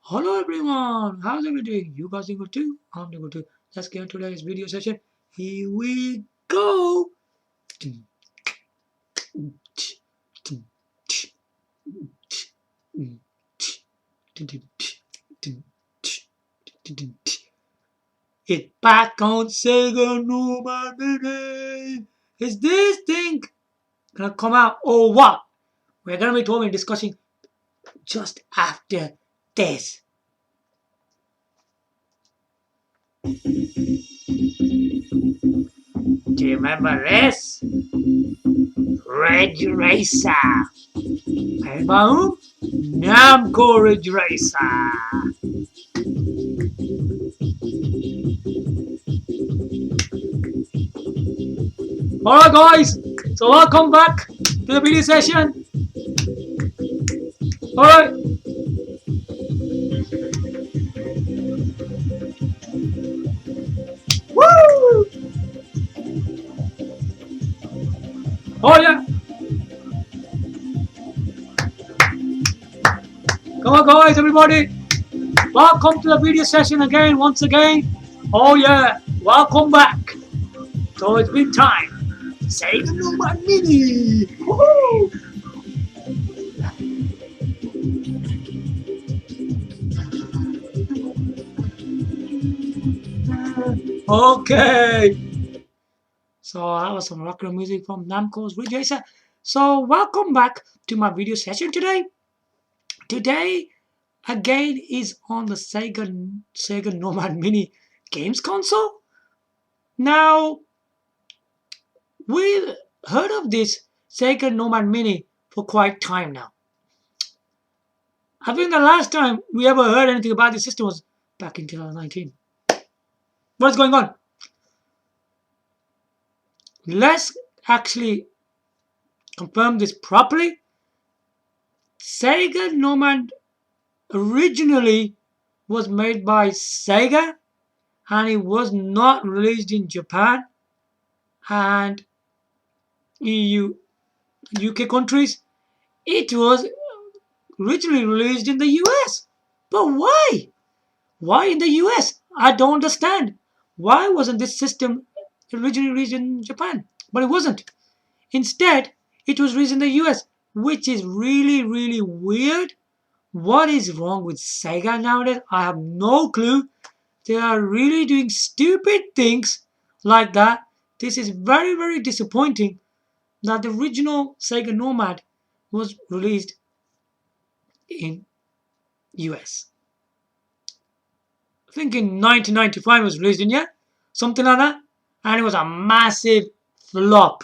Hello everyone, how's everyone doing? You guys doing good too? I'm doing good too. Let's get into today's video session. Here we go. It's back on Sega Nomad. Is this thing gonna come out or what? We're gonna be talking and discussing just after this. Do you remember this? Ridge Racer. Played by whom? Namco Ridge Racer. Alright guys, so welcome back to the video session. Alright. Woo! Oh yeah. Come on guys, everybody. Welcome to the video session again, once again. Oh yeah, welcome back. So it's been time. Sega Nomad Mini. Woohoo! Okay. So that was some rock music from Namco's Ridge Racer. So welcome back to my video session today. Today again is on the Sega Nomad Mini games console. Now we've heard of this Sega Nomad Mini for quite time now. I think the last time we ever heard anything about this system was back in 2019. What's going on? Let's actually confirm this properly. Sega Nomad originally was made by Sega and it was not released in Japan and EU, UK countries. It was originally released in the US. But why? Why in the US? I don't understand. Why wasn't this system originally released in Japan? But it wasn't. Instead, it was released in the US, which is really, really weird. What is wrong with Sega nowadays? I have no clue. They are really doing stupid things like that. This is very, very disappointing that the original Sega Nomad was released in US. I think in 1995 it was released in yeah, something like that, and it was a massive flop.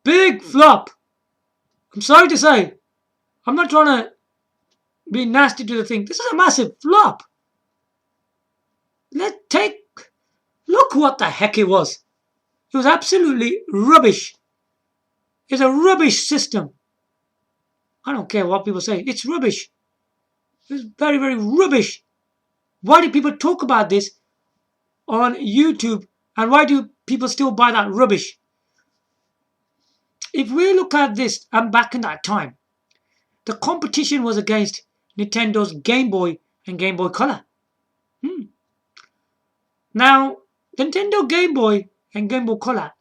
Big flop. I'm sorry to say. I'm not trying to be nasty to the thing. This is a massive flop. Look what the heck it was. It was absolutely rubbish. It's a rubbish system. I don't care what people say. It's rubbish. It's very, very rubbish. Why do people talk about this on YouTube? And why do people still buy that rubbish? If we look at this, and back in that time, the competition was against Nintendo's Game Boy and Game Boy Color. Now, Nintendo Game Boy and Game Boy Color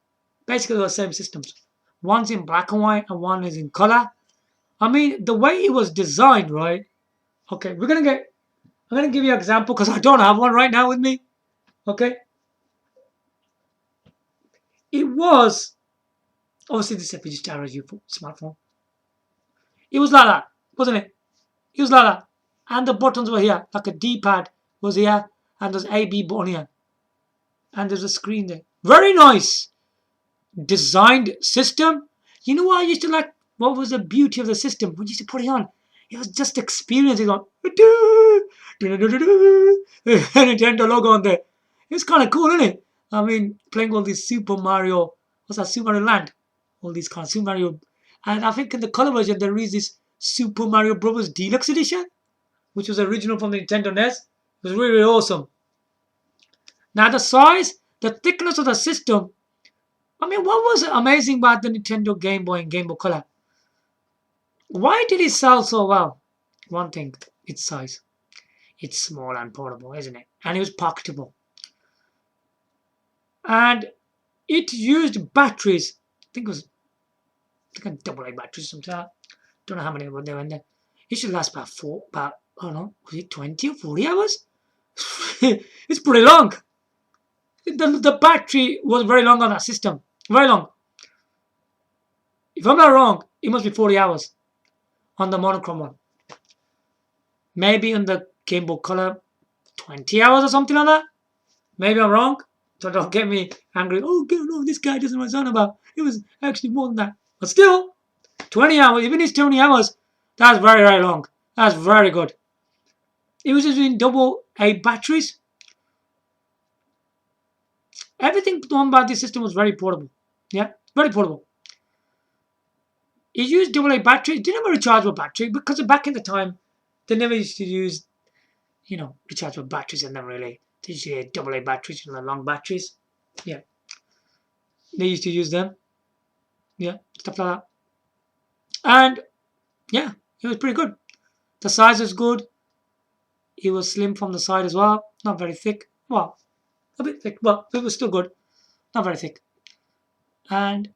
basically the same systems. One's in black and white and one is in color. I mean, the way it was designed, right? Okay, I'm gonna give you an example because I don't have one right now with me. Okay. It was obviously this is if you just download your smartphone. It was like that, wasn't it? It was like that. And the buttons were here, like a D-pad was here, and there's A, B button here. And there's a screen there. Very nice designed system. You know what I used to like? What was the beauty of the system? When you used to put it on, it was just experiencing on Nintendo logo on there. It's kind of cool, isn't it? I mean, playing all these Super Mario, what's that, Super Mario Land? All these kind of Super Mario. And I think in the color version there is this Super Mario Bros. Deluxe Edition, which was original from the Nintendo NES. It was really, really awesome. Now the size, the thickness of the system. I mean, what was amazing about the Nintendo Game Boy and Game Boy Color? Why did it sell so well? One thing. its size. It's small and portable, isn't it? And it was pocketable. And it used batteries. I think it was double A batteries, something like that. Don't know how many they were in there. It should last about I don't know, was it 20 or 40 hours? It's pretty long. The battery was very long on that system. Very long. If I'm not wrong, it must be 40 hours on the monochrome one. Maybe on the Game Boy Color, 20 hours or something like that. Maybe I'm wrong. So don't get me angry. Oh, no, this guy doesn't know what he's on about. It was actually more than that. But still, 20 hours, even if it's 20 hours, that's very, very long. That's very good. It was using double A batteries. Everything done by this system was very portable. Yeah, very portable. It used double A battery. It didn't have a rechargeable battery because back in the time, they never used to use, rechargeable batteries in them really. They used to use double A batteries, the long batteries. Yeah. They used to use them. Yeah, stuff like that. And yeah, it was pretty good. The size was good. It was slim from the side as well. Not very thick. Well, a bit thick, but it was still good. Not very thick. And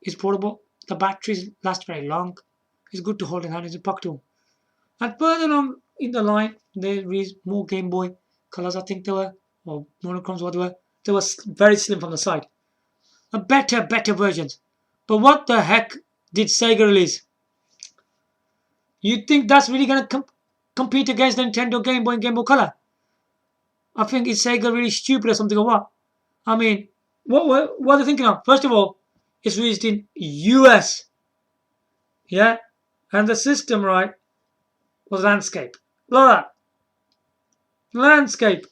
it's portable. The batteries last very long. It's good to hold in hand. It's a pocket tool. And further on in the line, there is more Game Boy colors, I think they were, or monochromes, what they were. They were very slim from the side. A better versions. But what the heck did Sega release? You think that's really going to compete against the Nintendo Game Boy and Game Boy Color? I think is Sega really stupid or something or what? I mean, what are they thinking of? First of all, it's released in US. Yeah? And the system, right, was landscape. Look at that. Landscape.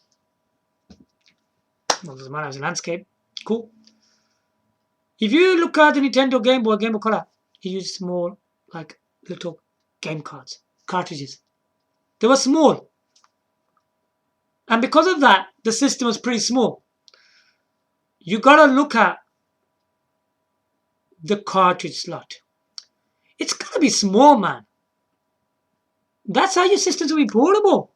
Well, doesn't matter, it's a landscape. Cool. If you look at the Nintendo Game Boy, Game Boy Color, it used small, like, little game cartridges. They were small. And because of that, the system was pretty small. You gotta look at the cartridge slot. It's gotta be small, man. That's how your systems will be portable.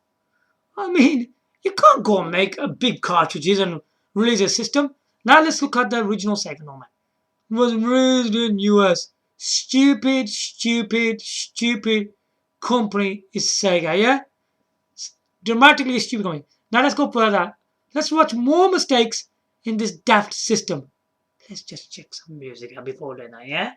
I mean, you can't go and make a big cartridges and release a system. Now let's look at the original Sega Nomad. It was released in US. Stupid company is Sega, yeah? Dramatically stupid company. Now let's go further. Let's watch more mistakes in this daft system. Let's just check some music before then, yeah?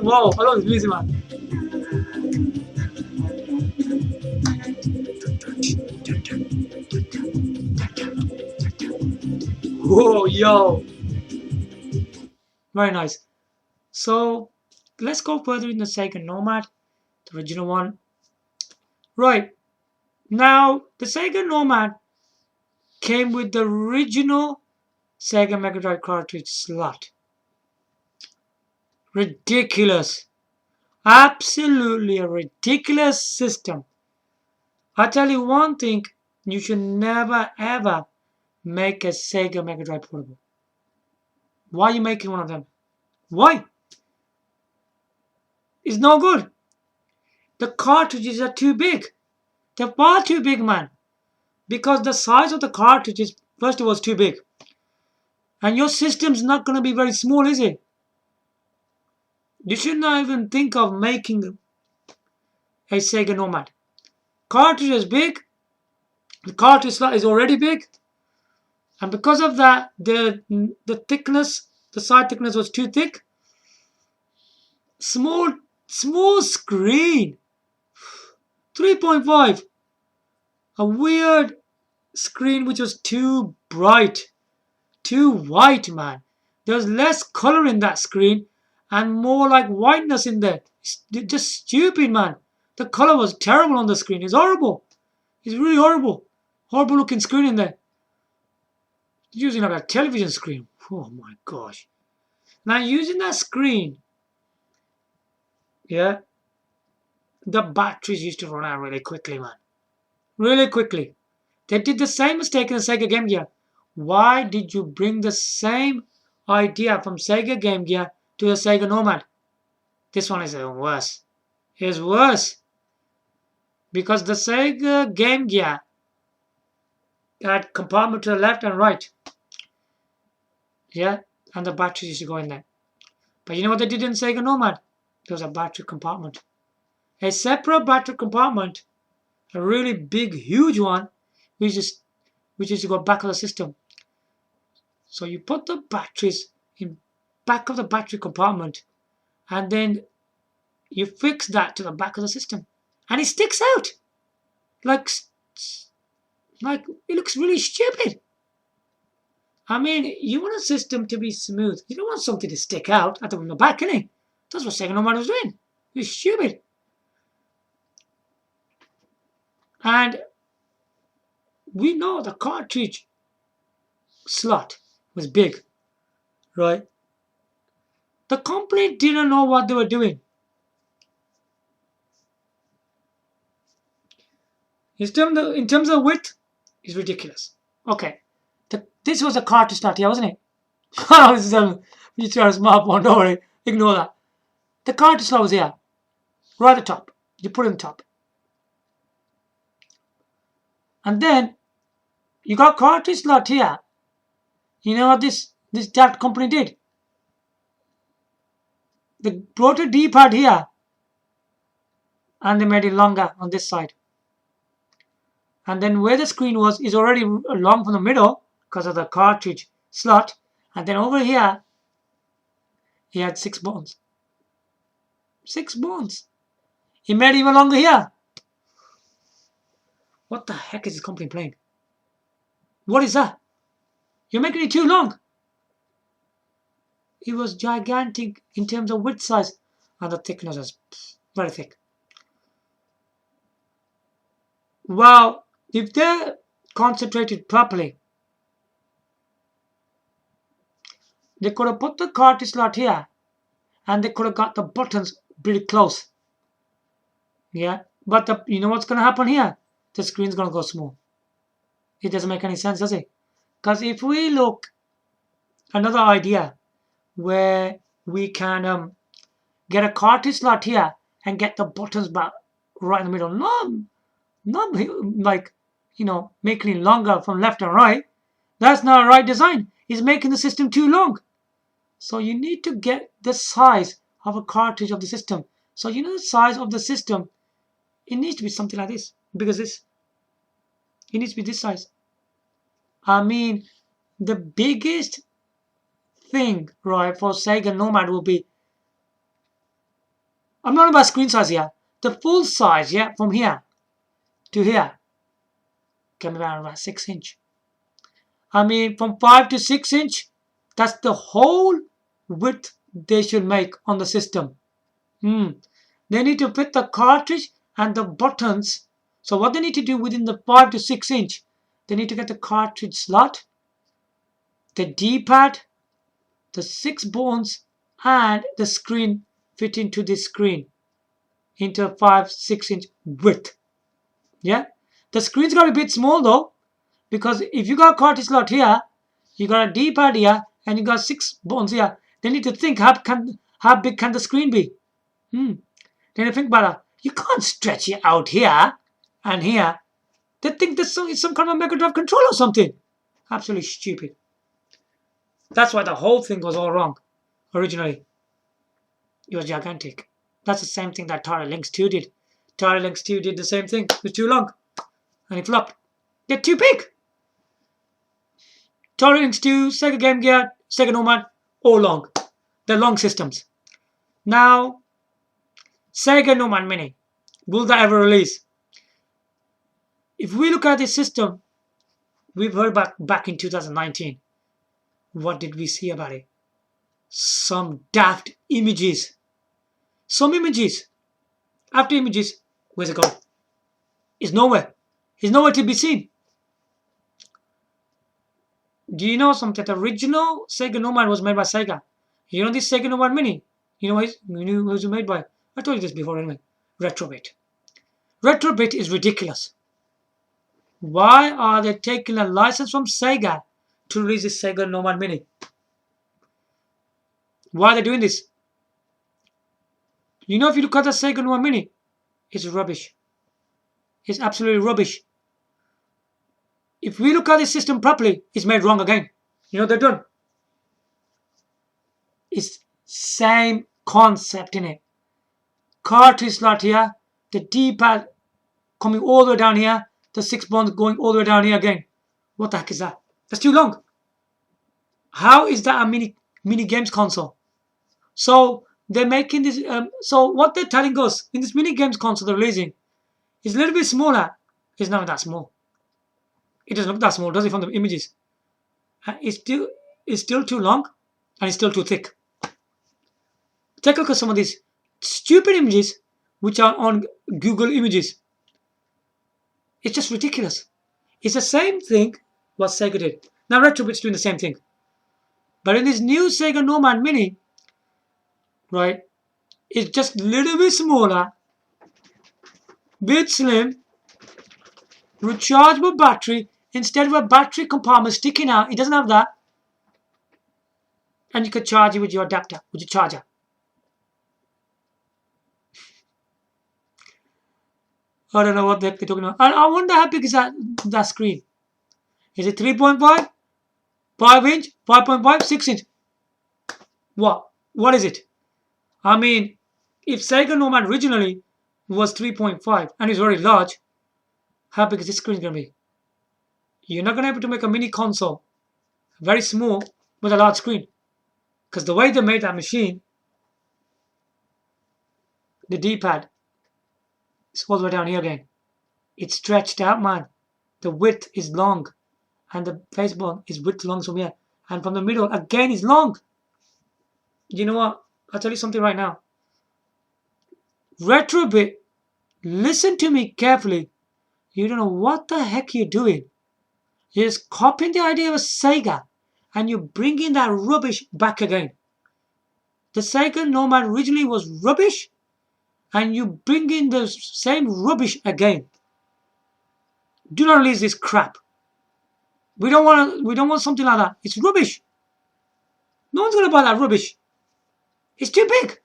Wow, I love this music, man. Whoa, yo. Very nice. So, let's go further in the Sega Nomad, the original one. Right. Now, the Sega Nomad came with the original Sega Megadrive cartridge slot. Ridiculous. Absolutely a ridiculous system. I tell you one thing, you should never ever make a Sega Megadrive portable. Why are you making one of them? Why? It's no good. The cartridges are too big. They're far too big, man. Because the size of the cartridges, first of all, is too big. And your system's not going to be very small, is it? You should not even think of making a Sega Nomad. Cartridge is big. The cartridge slot is already big. And because of that, the thickness, the side thickness was too thick. Small screen. 3.5. A weird screen which was too bright, too white, man. There's less color in that screen and more like whiteness in there. It's just stupid, man. The color was terrible on the screen. It's horrible. It's really horrible. Horrible looking screen in there. Using like a television screen. Oh my gosh. Now using that screen, yeah, the batteries used to run out really quickly, man. Really quickly. They did the same mistake in the Sega Game Gear. Why did you bring the same idea from Sega Game Gear to the Sega Nomad? This one is even worse. It's worse. Because the Sega Game Gear had compartment to the left and right. Yeah, and the batteries used to go in there. But you know what they did in Sega Nomad? There was a battery compartment. A separate battery compartment. A really big, huge one, which is to go back of the system. So you put the batteries in back of the battery compartment, and then you fix that to the back of the system, and it sticks out like it looks really stupid. I mean, you want a system to be smooth. You don't want something to stick out at the back, innit? That's what Sega Nomad was doing. It's stupid. And we know the cartridge slot was big, right? The company didn't know what they were doing. In terms of width, it's ridiculous. Okay, this was a cartridge slot here, wasn't it? This is a smartphone, don't worry, ignore that. The cartridge slot was here, right at the top. You put it on the top. And then you got cartridge slot here. You know what that company did? They brought a D-pad here and they made it longer on this side. And then where the screen was is already long from the middle because of the cartridge slot. And then over here, he had 6 buttons. 6 buttons. He made it even longer here. What the heck is this company playing? What is that? You're making it too long. It was gigantic in terms of width size, and the thickness was very thick. Well, if they concentrated properly, they could have put the cartridge slot here, and they could have got the buttons pretty close. Yeah, but you know what's going to happen here? The screen's going to go small. It doesn't make any sense, does it? Because if we look another idea where we can get a cartridge slot here and get the buttons back right in the middle. Not like, making it longer from left and right. That's not a right design. It's making the system too long. So you need to get the size of a cartridge of the system. So you know the size of the system, it needs to be something like this. Because it needs to be this size. I mean, the biggest thing, right, for Sega Nomad will be, I'm not about screen size here, the full size, yeah, from here to here can be around about 6 inch. I mean, from 5 to 6 inch, that's the whole width they should make on the system. They need to fit the cartridge and the buttons. So what they need to do within the 5 to 6 inch, they need to get the cartridge slot, the D-pad, the 6 buttons, and the screen fit into this screen into a 5-6 inch width. Yeah, the screen's got to be a bit small though, because if you got cartridge slot here, you got a D-pad here, and you got 6 buttons here, they need to think how big can the screen be. Then you think about that. You can't stretch it out here and here. They think this is some kind of a Megadrive controller or something. Absolutely stupid. That's why the whole thing was all wrong originally. It was gigantic. That's the same thing that Atari Lynx 2 did. Atari Lynx 2 did the same thing. It was too long. And it flopped. They're too big. Atari Lynx 2, Sega Game Gear, Sega Nomad, all long. They're long systems. Now, Sega Nomad Mini. Will that ever release? If we look at this system, we've heard back in 2019. What did we see about it? Some daft images. Some images. After images, where's it gone? It's nowhere. It's nowhere to be seen. Do you know something? The original Sega Nomad was made by Sega. You know this Sega Nomad Mini? You know who was made by? I told you this before anyway. Retrobit. Retrobit is ridiculous. Why are they taking a license from Sega to release this Sega Nomad Mini? Why are they doing this? You know, if you look at the Sega Nomad Mini, it's rubbish. It's absolutely rubbish. If we look at this system properly, it's made wrong again. You know what they've done? It's same concept in it. Cartridge slot here, the D-pad coming all the way down here, the 6 buttons going all the way down here again. What the heck is that? That's too long. How is that a mini games console? So they're making this. So what they're telling us in this mini games console they're releasing is a little bit smaller. It's not that small. It doesn't look that small, does it, from the images? It's still too long, and it's still too thick. Take a look at some of these stupid images which are on Google Images. It's just ridiculous. It's the same thing what Sega did. Now Retrobit's doing the same thing. But in this new Sega Nomad Mini, right, it's just a little bit smaller, bit slim, rechargeable battery. Instead of a battery compartment sticking out, it doesn't have that. And you can charge it with your adapter, with your charger. I don't know what the heck they're talking about. And I wonder how big is that screen. Is it 3.5? 5 inch? 5.5? 6 inch? What? What is it? I mean, if Sega Nomad originally was 3.5 and is very large, how big is this screen going to be? You're not going to be able to make a mini console very small with a large screen. Because the way they made that machine, the D-pad, it's all the way down here again. It's stretched out, man. The width is long. And the face button is width long from here. And from the middle, again, is long. You know what? I'll tell you something right now. Retrobit, listen to me carefully. You don't know what the heck you're doing. You're just copying the idea of Sega. And you're bringing that rubbish back again. The Sega Nomad originally was rubbish. And you bring in the same rubbish again. Do not release this crap. We don't want something like that. It's rubbish. No one's gonna buy that rubbish. It's too big.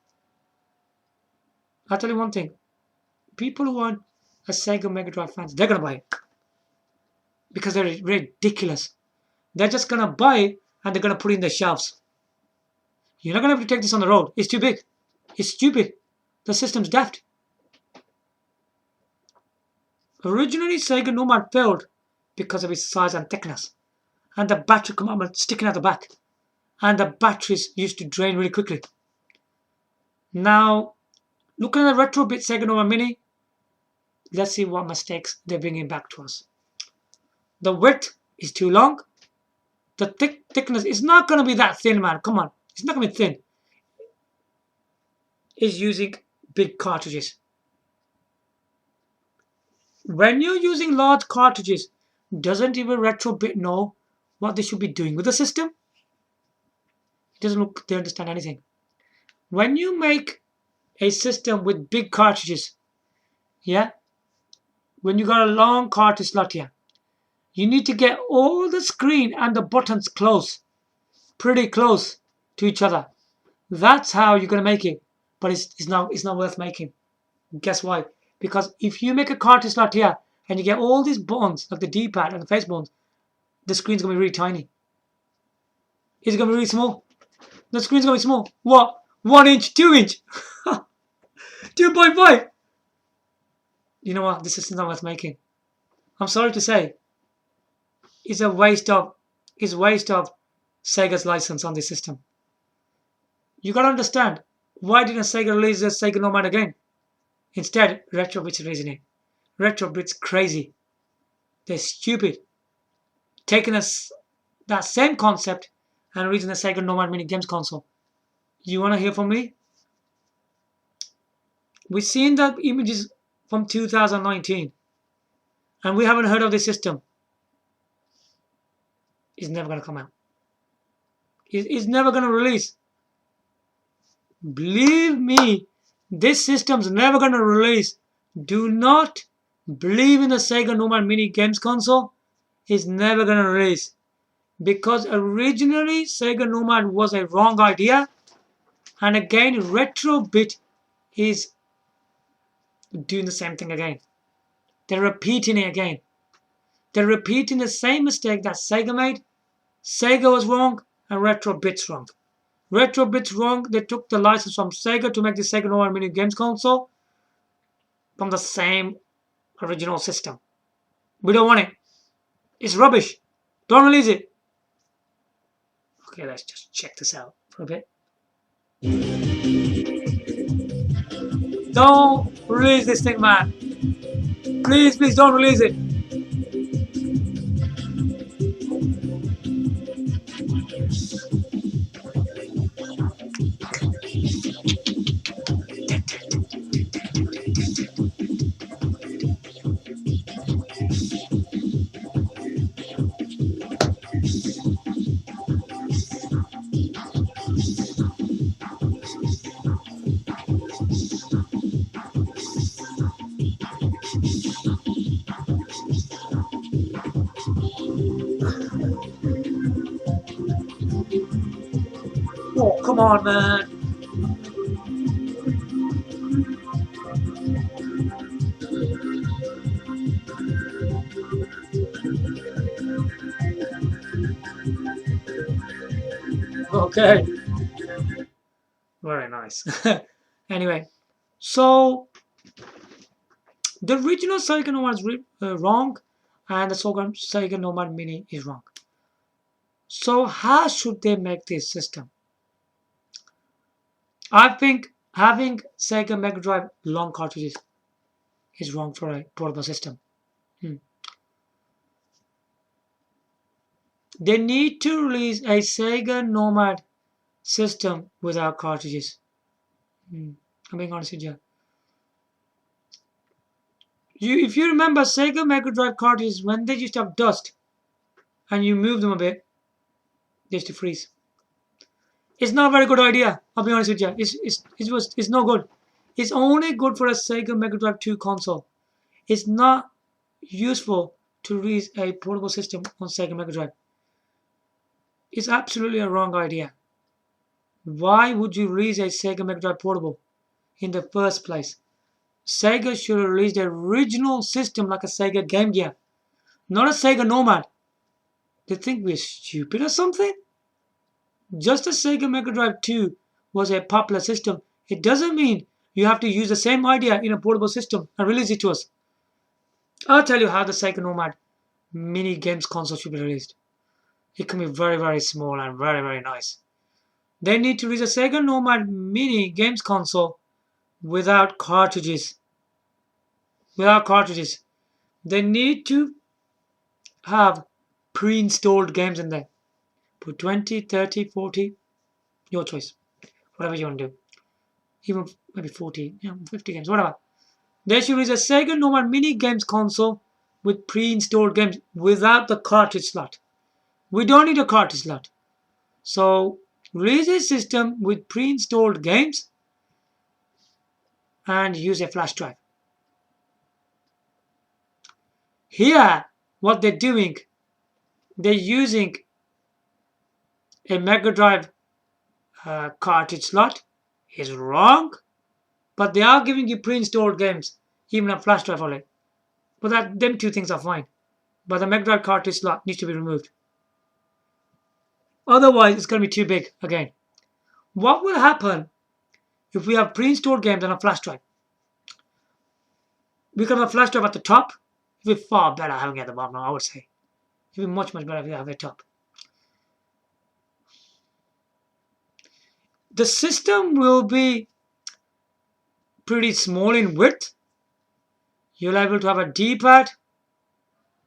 I'll tell you one thing. People who aren't a Sega Megadrive fans, they're gonna buy it. Because they're ridiculous. They're just gonna buy it and they're gonna put it in their shelves. You're not gonna be able to take this on the road. It's too big. It's stupid. The system's daft. Originally, Sega Nomad failed because of its size and thickness. And the battery compartment sticking out the back. And the batteries used to drain really quickly. Now, looking at the Retrobit Sega Nomad Mini, let's see what mistakes they're bringing back to us. The width is too long. The thickness is not going to be that thin, man. Come on. It's not going to be thin. It's using big cartridges. When you're using large cartridges, doesn't even Retrobit know what they should be doing with the system? It doesn't look they understand anything. When you make a system with big cartridges, yeah, when you got a long cartridge slot here, you need to get all the screen and the buttons close, pretty close to each other. That's how you're going to make it. But it's not worth making. Guess why? Because if you make a cartridge slot here and you get all these buttons, like the D-pad and the face buttons, the screen's going to be really tiny. It's going to be really small. The screen's going to be small. What? 1 inch, 2 inch, 2.5. You know what? This is not worth making. I'm sorry to say. It's a waste of Sega's license on this system. You got to understand. Why didn't Sega release the Sega Nomad again? Instead, Retrobit's releasing it. Retrobit's crazy. They're stupid. Taking that same concept and releasing the Sega Nomad Mini Games console. You want to hear from me? We've seen the images from 2019 and we haven't heard of this system. It's never going to come out. It's never going to release. Believe me, this system's never going to release. Do not believe in the Sega Nomad Mini Games console. It's never going to release. Because originally Sega Nomad was a wrong idea. And again, Retrobit is doing the same thing again. They're repeating it again. They're repeating the same mistake that Sega made. Sega was wrong and Retrobit's wrong. Retrobit's wrong. They took the license from Sega to make the Sega Nomad Mini Games console from the same original system. We don't want it. It's rubbish. Don't release it. Okay, let's just check this out for a bit. Don't release this thing, man. Please, please don't release it. Oh, come on, man. Okay. Very nice. Anyway, so the original Sega Nomad is wrong and the Sega Nomad Mini is wrong. So how should they make this system? I think having Sega Megadrive long cartridges is wrong for a portable system. They need to release a Sega Nomad system without cartridges. I'm being honest with you. If you remember Sega Megadrive cartridges, when they used to have dust and you move them a bit, they used to freeze. It's not a very good idea. I'll be honest with you. It's no good. It's only good for a Sega Megadrive 2 console. It's not useful to release a portable system on Sega Megadrive. It's absolutely a wrong idea. Why would you release a Sega Megadrive portable in the first place? Sega should have released the original system like a Sega Game Gear, not a Sega Nomad. They think we're stupid or something? Just as Sega Megadrive 2 was a popular system, it doesn't mean you have to use the same idea in a portable system and release it to us. I'll tell you how the Sega Nomad Mini Games console should be released. It can be very, very small and very, very nice. They need to release a Sega Nomad Mini Games console without cartridges. Without cartridges. They need to have pre-installed games in there. Put 20, 30, 40, your choice. Whatever you want to do. Even maybe 40, 50 games, whatever. They should release a Sega Nomad Mini Games console with pre-installed games without the cartridge slot. We don't need a cartridge slot. So release a system with pre-installed games and use a flash drive. Here, what they're doing, they're using a Mega Drive cartridge slot. Is wrong, but they are giving you pre-installed games, even a flash drive on it. But them two things are fine. But the Mega Drive cartridge slot needs to be removed. Otherwise, it's going to be too big again. What will happen if we have pre-installed games on a flash drive? We can have a flash drive at the top. It would be far better having it at the bottom, I would say. It would be much, much better if you have it at the top. The system will be pretty small in width. You'll be able to have a D-pad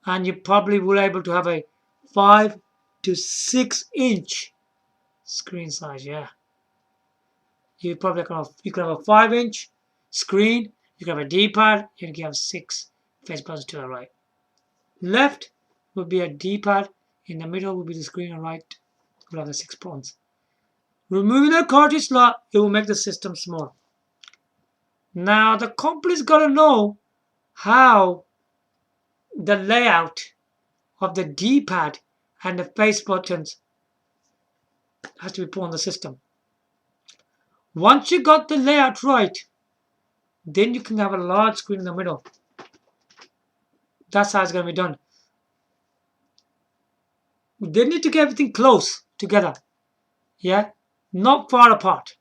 and you probably will able to have a 5 to 6 inch screen size. Yeah, you probably you can have a 5-inch screen. You can have a D-pad. You can have 6 face buttons to the right. Left would be a D-pad. In the middle would be the screen, and right will have the 6 buttons. Removing the cartridge slot, it will make the system small. Now the company's got to know how the layout of the D-pad and the face buttons has to be put on the system. Once you got the layout right, then you can have a large screen in the middle. That's how it's going to be done. They need to get everything close together. Yeah, not far apart.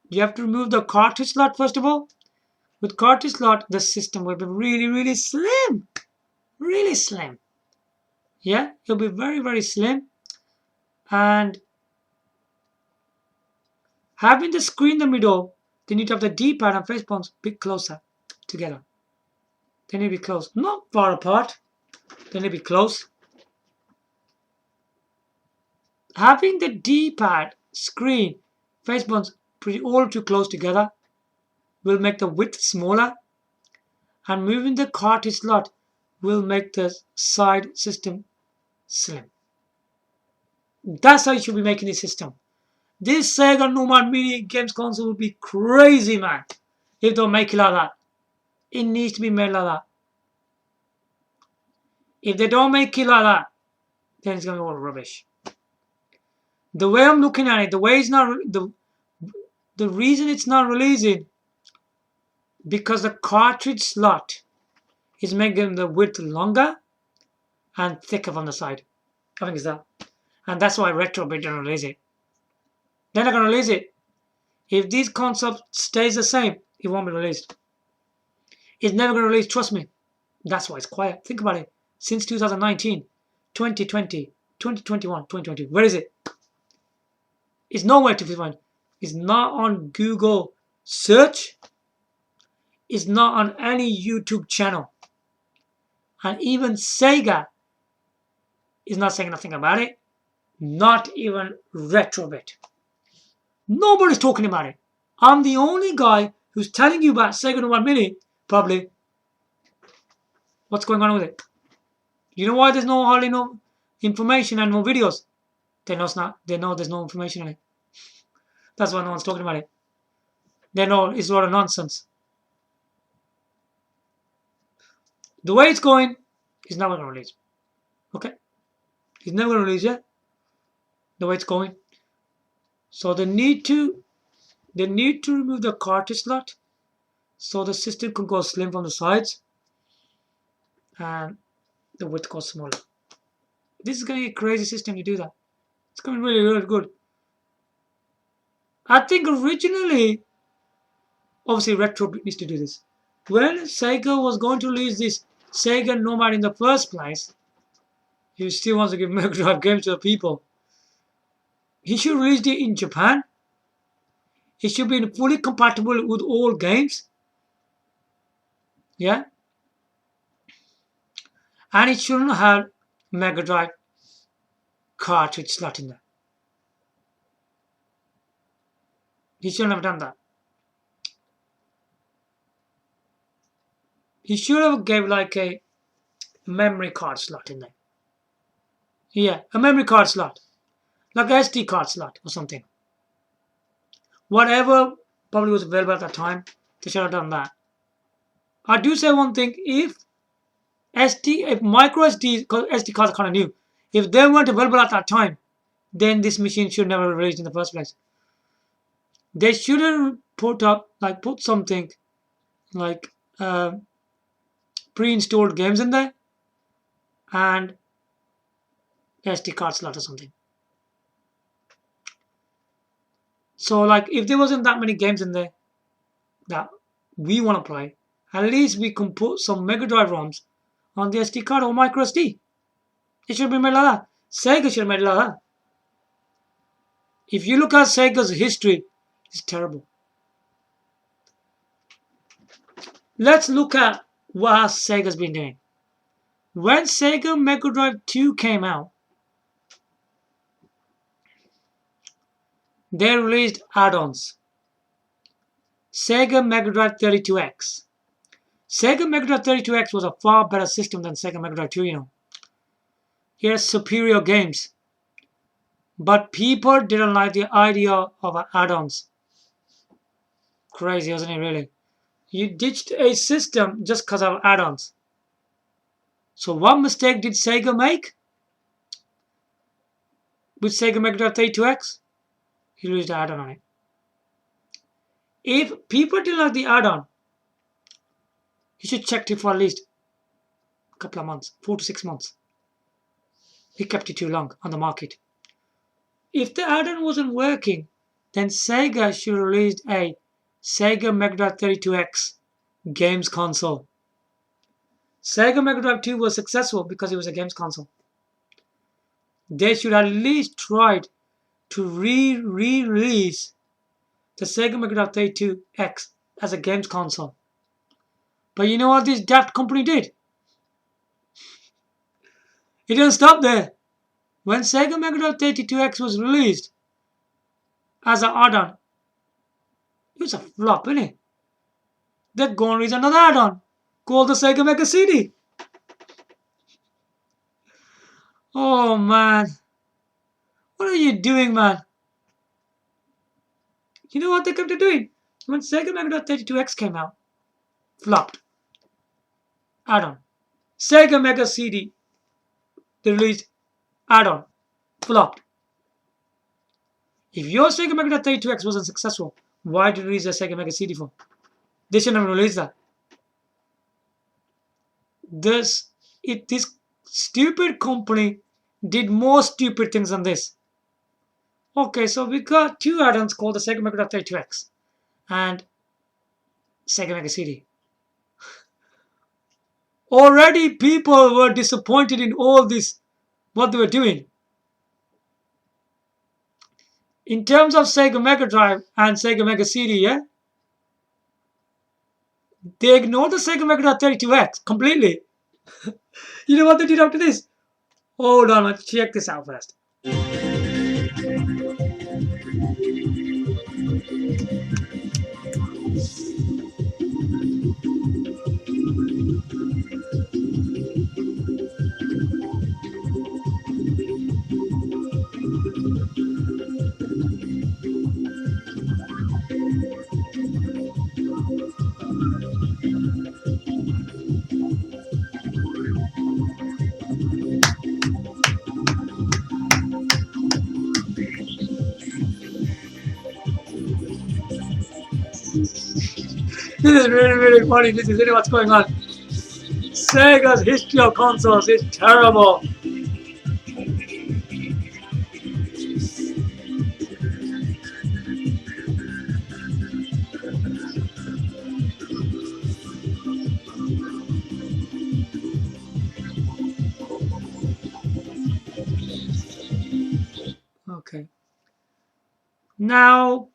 You have to remove the cartridge slot first of all. With cartridge slot, the system will be really, really slim. Really slim. Yeah, it'll be very, very slim. And having the screen in the middle, they need to have the D-pad and face buttons a bit closer together. They need to be close. Not far apart. They need to be close. Having the D-pad, screen, face buttons pretty all too close together will make the width smaller, and moving the cartridge slot will make the side system slim. That's how you should be making this system. This Sega Nomad mini games console will be crazy, man, if they don't make it like that. It needs to be made like that. If they don't make it like that, then it's going to be all rubbish. The way I'm looking at it, the way it's not, the reason it's not releasing, because the cartridge slot is making the width longer and thicker from the side. I think it's that. And that's why Retrobit didn't release it. They're not going to release it. If this concept stays the same, it won't be released. It's never going to release, trust me. That's why it's quiet. Think about it. Since 2019, 2020, 2021, 2020. Where is it? It's nowhere to be found. It's not on Google search. It's not on any YouTube channel. And even Sega is not saying nothing about it. Not even Retrobit. Nobody's talking about it. I'm the only guy who's telling you about Sega Nomad Mini, probably. What's going on with it? You know why there's hardly no information and no videos? They know there's no information on it. That's why no one's talking about it. They know it's a lot of nonsense. The way it's going, it's never going to release. Okay? It's never going to release yet. The way it's going. So they need to remove the cartridge slot so the system can go slim from the sides and the width goes smaller. This is going to be a crazy system to do that. It's going to be really, really good. I think originally, obviously Retro needs to do this. When Sega was going to release this Sega Nomad in the first place, he still wants to give Megadrive games to the people. He should release it in Japan. It should be fully compatible with all games. Yeah. And it shouldn't have Megadrive cartridge slot in there. He shouldn't have done that. He should have gave like a memory card slot in there. Yeah, a memory card slot. Like a SD card slot or something. Whatever probably was available at that time, they should have done that. I do say one thing, if micro SD, because SD cards are kind of new, if they weren't available at that time, then this machine should never be released in the first place. They should have put something like pre-installed games in there and SD card slot or something. So like if there wasn't that many games in there that we want to play, at least we can put some Mega Drive ROMs on the SD card or micro SD. It should be made like that. Sega should have made it like that. If you look at Sega's history, it's terrible. Let's look at what Sega's been doing. When Sega Megadrive 2 came out, they released add-ons. Sega Megadrive 32x. Sega Megadrive 32x was a far better system than Sega Megadrive 2, you know. It has superior games. But people didn't like the idea of add-ons. Crazy, wasn't it, really? You ditched a system just because of add-ons. So what mistake did Sega make with Sega Megadrive 32x? He released an add-on on it. If people didn't like the add-on, you should check it for at least a couple of months, 4 to 6 months. He kept it too long on the market. If the add-on wasn't working, then Sega should have released a Sega Megadrive 32x games console. Sega Megadrive 2 was successful because it was a games console. They should at least tried to re-release the Sega Megadrive 32x as a games console. But you know what this daft company did? It didn't stop there. When Sega Megadrive 32x was released as an add-on, it was a flop, innit? They're going to release another add-on called the Sega Mega CD. Oh man, what are you doing, man? You know what they kept doing? When Sega Megadrive 32x came out, flopped. Add-on. Sega Mega CD, they released add-on, flopped. If your Sega Megadrive 32x wasn't successful, why did you release a Sega Mega CD for? They shouldn't have released that. This stupid company did more stupid things than this. Okay, so we got two add-ons called the Sega Megadrive 32x and Sega Mega CD. Already people were disappointed in all this, what they were doing. In terms of Sega Mega Drive and Sega Mega CD, yeah? They ignored the Sega Mega Drive 32x completely. You know what they did after this? Hold on, let's check this out first. This is really funny. This is really what's going on. Sega's history of consoles is terrible. Okay. Now,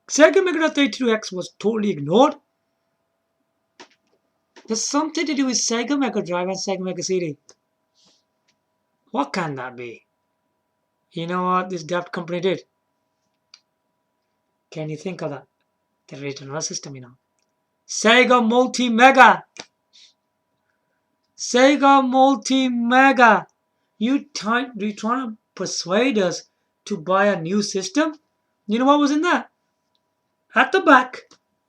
Sega Mega Drive 32x was totally ignored. There's something to do with Sega Mega Drive and Sega Mega CD. What can that be? You know what this daft company did? Can you think of that? They released another system, you know. Sega Multi-Mega. Sega Multi-Mega. You trying to persuade us to buy a new system? You know what was in that? At the back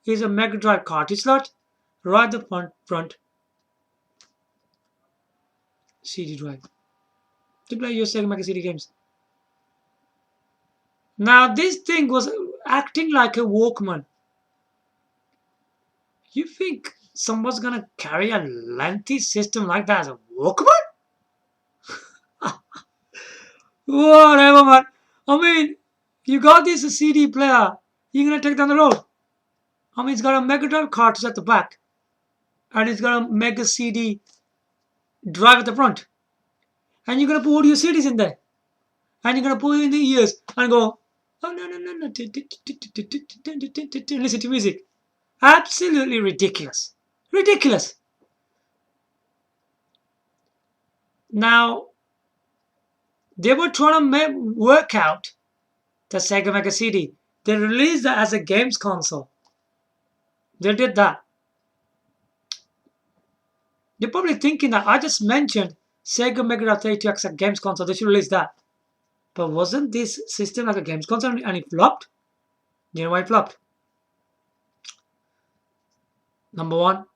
is a Mega Drive cartridge slot. Right at the front CD drive to play your Sega Mega CD games. Now this thing was acting like a Walkman. You think someone's gonna carry a lengthy system like that as a Walkman? Whatever, man. I mean, you got this CD player. You're gonna take down the road. I mean, it's got a Mega Drive cartridge at the back, and it's got a Mega CD drive at the front. And you're gonna put all your CDs in there, and you're gonna put it in the ears and go, oh no, listen to music. Absolutely ridiculous. Ridiculous. Now, they were trying to work out the Sega Mega CD. They released that as a games console. They did that. You're probably thinking that I just mentioned Sega Megadrive 32x a games console. They should release that. But wasn't this system like a games console and it flopped? Do you know why it flopped? Number one,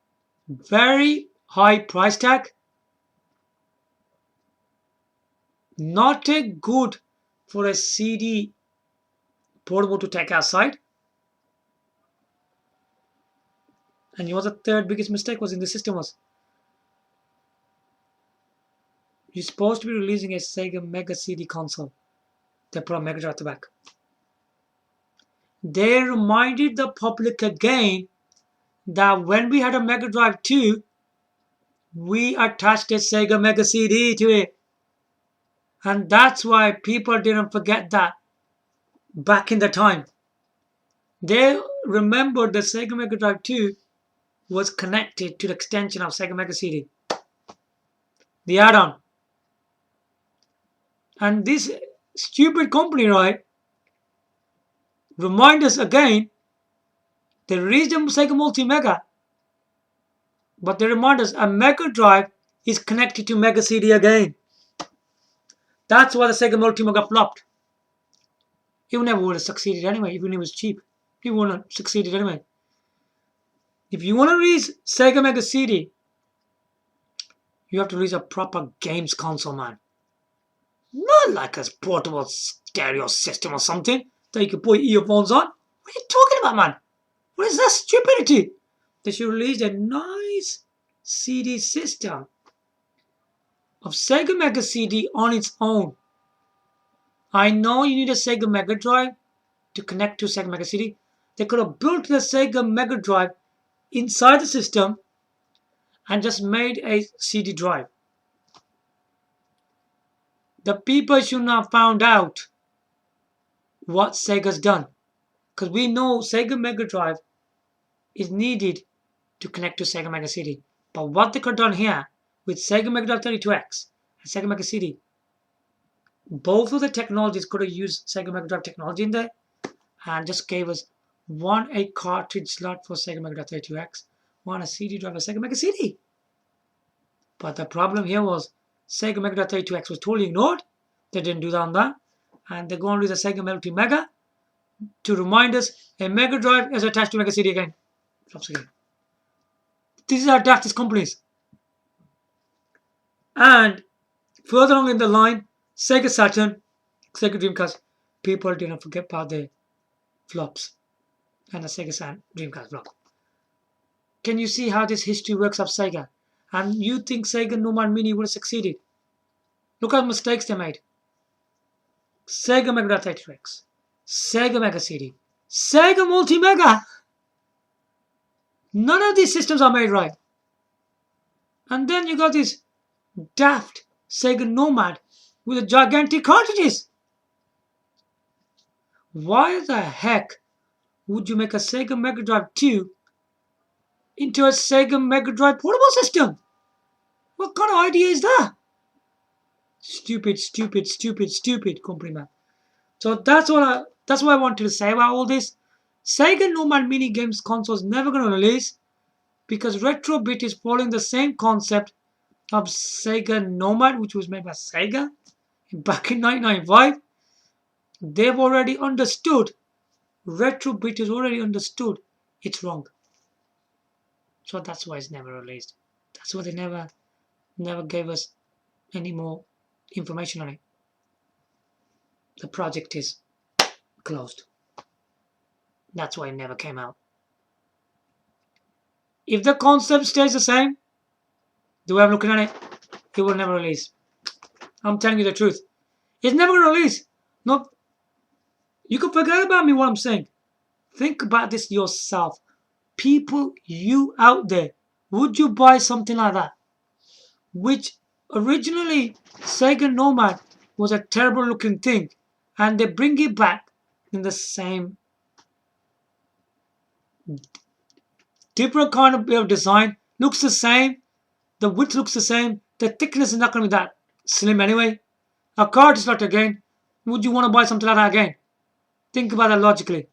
very high price tag. Not a good for a CD portable to take outside. And you know what the third biggest mistake was in the system was? You're supposed to be releasing a Sega Mega CD console. They put a Mega Drive at the back. They reminded the public again that when we had a Mega Drive 2, we attached a Sega Mega CD to it. And that's why people didn't forget that back in the time. They remembered the Sega Mega Drive 2 was connected to the extension of Sega Mega CD. The add-on. And this stupid company, right, remind us again, they released a Sega Multi-Mega, but they remind us a Mega Drive is connected to Mega CD again. That's why the Sega Multi-Mega flopped. It never would have succeeded anyway, even if it was cheap. It wouldn't have succeeded anyway. If you want to release Sega Mega CD, you have to release a proper games console, man. Not like a portable stereo system or something that you can put earphones on. What are you talking about, man? What is that stupidity? They should release a nice CD system of Sega Mega CD on its own. I know you need a Sega Mega Drive to connect to Sega Mega CD. They could have built the Sega Mega Drive inside the system and just made a CD drive. The people should not have found out what Sega's done. Because we know Sega Mega Drive is needed to connect to Sega Mega CD. But what they could have done here with Sega Megadrive 32x and Sega Mega CD, both of the technologies could have used Sega Mega Drive technology in there and just gave us one a cartridge slot for Sega Mega Drive 32x, one a CD drive for Sega Mega CD. But the problem here was Sega Mega Drive 32x was totally ignored. They didn't do that on that. And they're going to do the Sega Multi-Mega to remind us a Mega Drive is attached to Mega CD again. These are daftest companies. And further on in the line, Sega Saturn, Sega Dreamcast, people didn't forget about the flops and the Sega Saturn Dreamcast flop. Can you see how this history works of Sega? And you think Sega Nomad Mini would have succeeded? Look at the mistakes they made. Sega Megadrive 32x, Sega Mega CD, Sega Multi-Mega. None of these systems are made right. And then you got this daft Sega Nomad with the gigantic cartridges. Why the heck would you make a Sega Mega Drive 2 into a Sega Mega Drive portable system? What kind of idea is that? Stupid company, man. So that's what I wanted to say about all this. Sega Nomad Mini Games console is never going to release because Retrobit is following the same concept of Sega Nomad, which was made by Sega back in 1995. They've already understood. Retrobit has already understood it's wrong. So that's why it's never released. That's why they never gave us any more information on it. The project is closed. That's why it never came out. If the concept stays the same, the way I'm looking at it, it will never release. I'm telling you the truth. It's never going to release. No, you can forget about me what I'm saying. Think about this yourself. People, you out there, would you buy something like that? Which originally Sega Nomad was a terrible looking thing, and they bring it back in the same different kind of design. Looks the same, the width looks the same, the thickness is not going to be that slim anyway. A card slot again. Would you want to buy something like that again? Think about that logically.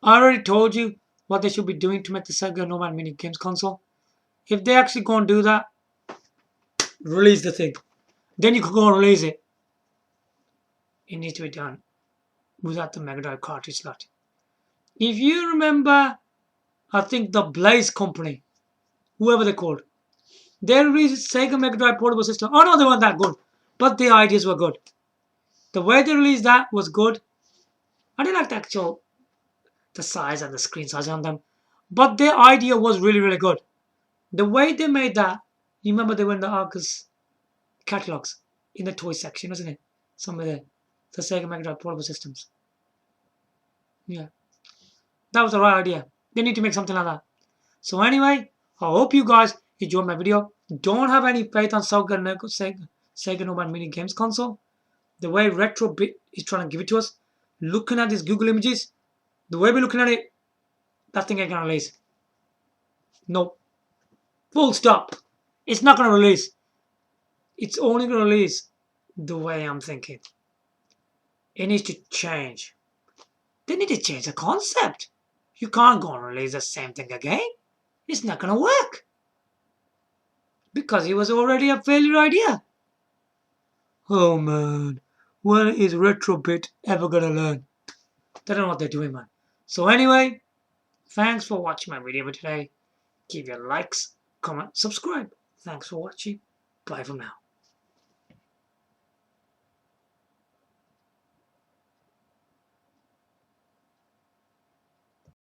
I already told you what they should be doing to make the Sega Nomad mini games console. If they actually go and do that, release the thing. Then you could go and release it. It needs to be done without the Megadrive cartridge slot. If you remember, I think the Blaze company, whoever they're called, they released Sega Megadrive portable system. Oh no, they weren't that good, but the ideas were good. The way they released that was good. I didn't like the size and the screen size on them, but their idea was really good. The way they made that, you remember they were in the Argus catalogs in the toy section, wasn't it? Some of the Sega Megadrive portable systems. Yeah, that was the right idea. They need to make something like that. So anyway, I hope you guys enjoyed my video. Don't have any faith on Sega Nomad mini games console. The way Retrobit is trying to give it to us, looking at these Google images, the way we're looking at it, that thing ain't gonna release. Nope. Full stop. It's not gonna release. It's only gonna release the way I'm thinking. It needs to change. They need to change the concept. You can't go and release the same thing again. It's not gonna work. Because it was already a failure idea. Oh man, when is Retrobit ever gonna learn? They don't know what they're doing, man. So anyway, thanks for watching my video today. Give your likes, comment, subscribe. Thanks for watching. Bye for now.